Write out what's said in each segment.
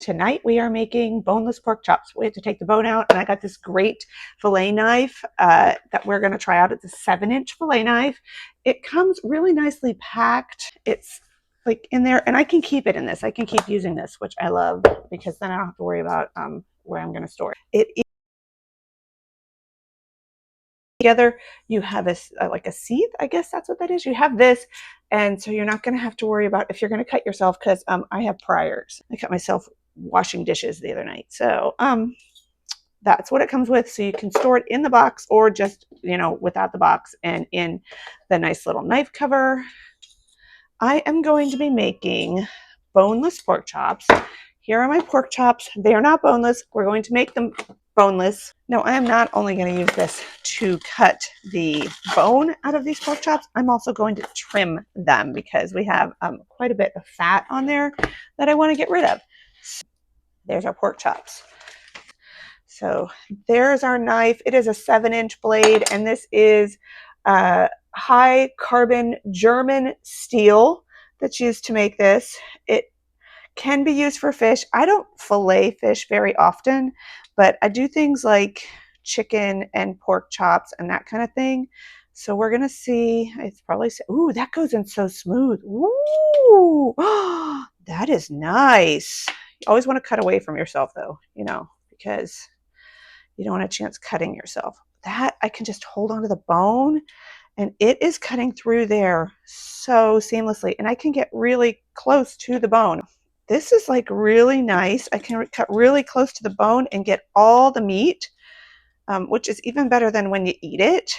Tonight we are making boneless pork chops. We have to take the bone out, and I got this great fillet knife that we're going to try out. It's a 7-inch fillet knife. It comes really nicely packed. It's like in there, and I can keep it in this. I can keep using this, which I love, because then I don't have to worry about where I'm going to store it. Together you have a like a seat, I guess that's what that is. You have this, and so you're not going to have to worry about if you're going to cut yourself, because I have priors. I cut myself washing dishes the other night. So that's what it comes with. So you can store it in the box, or just, you know, without the box and in the nice little knife cover. I am going to be making boneless pork chops. Here are my pork chops. They are not boneless. We're going to make them boneless. No, I am not only going to use this to cut the bone out of these pork chops. I'm also going to trim them, because we have quite a bit of fat on there that I want to get rid of. So there's our pork chops. So there's our knife. It is a 7-inch blade, and this is high carbon German steel that's used to make this. It can be used for fish. I don't fillet fish very often, but I do things like chicken and pork chops and that kind of thing. So we're gonna see. It's probably, ooh, that goes in so smooth. Ooh, that is nice. You always want to cut away from yourself, though, you know, because you don't want a chance cutting yourself. That I can just hold onto the bone, and it is cutting through there so seamlessly, and I can get really close to the bone. This is like really nice. I can cut really close to the bone and get all the meat, which is even better than when you eat it,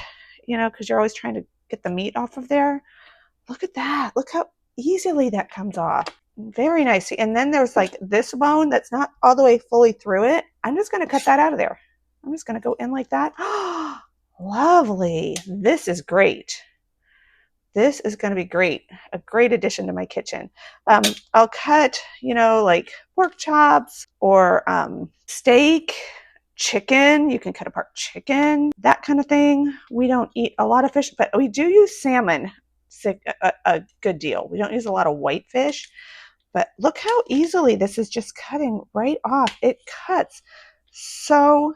you know, because you're always trying to get the meat off of there. Look at that. Look how easily that comes off. Very nice. And then there's like this bone that's not all the way fully through it. I'm just going to cut that out of there. I'm just going to go in like that. Lovely. This is great. This is going to be great. A great addition to my kitchen. I'll cut, you know, like pork chops or steak, chicken. You can cut apart chicken, that kind of thing. We don't eat a lot of fish, but we do use salmon a good deal. We don't use a lot of white fish, but look how easily this is just cutting right off. It cuts so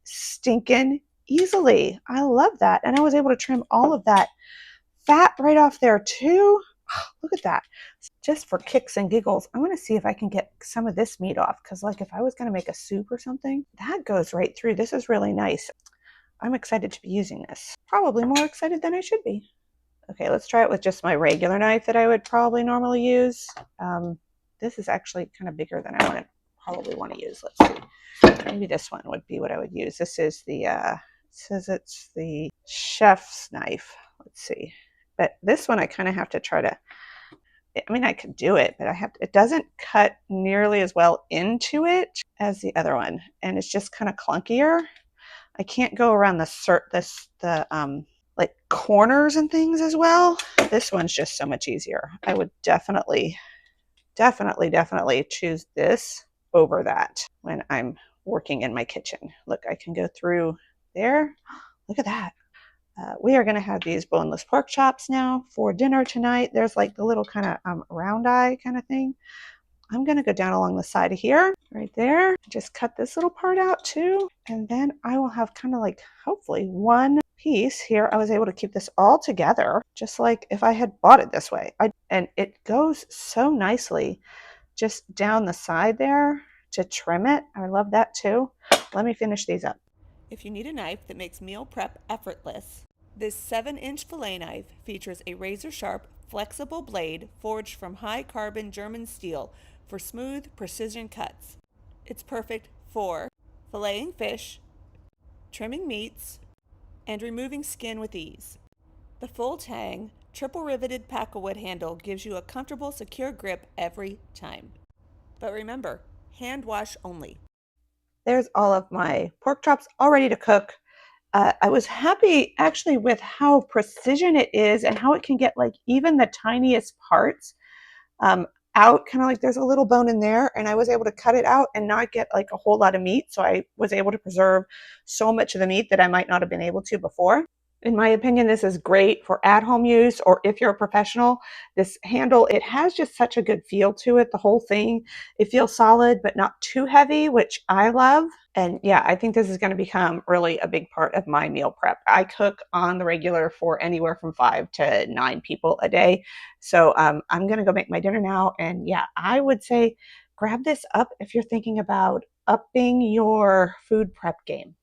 stinking easily. I love that. And I was able to trim all of that fat right off there too. Oh, look at that. Just for kicks and giggles, I'm going to see if I can get some of this meat off, because like if I was going to make a soup or something, that goes right through. This is really nice. I'm excited to be using this. Probably more excited than I should be. Okay, let's try it with just my regular knife that I would probably normally use. This is actually kind of bigger than I probably want to use. Let's see. Maybe this one would be what I would use. This is the, it says it's the chef's knife. Let's see. But this one I kind of have to try to, I mean, I could do it, but it doesn't cut nearly as well into it as the other one. And it's just kind of clunkier. I can't go around the like corners and things as well. This one's just so much easier. I would definitely choose this over that when I'm working in my kitchen. Look, I can go through there. Look at that. We are going to have these boneless pork chops now for dinner tonight. There's like the little kind of round eye kind of thing. I'm going to go down along the side of here, right there. Just cut this little part out too. And then I will have kind of like, hopefully, one piece here. I was able to keep this all together, just like if I had bought it this way. And it goes so nicely just down the side there to trim it. I love that too. Let me finish these up. If you need a knife that makes meal prep effortless, this 7-inch fillet knife features a razor-sharp, flexible blade forged from high-carbon German steel for smooth, precision cuts. It's perfect for filleting fish, trimming meats, and removing skin with ease. The full tang, triple-riveted pakkawood handle gives you a comfortable, secure grip every time. But remember, hand wash only. There's all of my pork chops all ready to cook. I was happy actually with how precision it is and how it can get like even the tiniest parts out, kind of like there's a little bone in there, and I was able to cut it out and not get like a whole lot of meat. So I was able to preserve so much of the meat that I might not have been able to before. In my opinion, this is great for at-home use, or if you're a professional. This handle, it has just such a good feel to it, the whole thing. It feels solid, but not too heavy, which I love. And yeah, I think this is going to become really a big part of my meal prep. I cook on the regular for anywhere from 5 to 9 people a day. So I'm going to go make my dinner now. And yeah, I would say grab this up if you're thinking about upping your food prep game.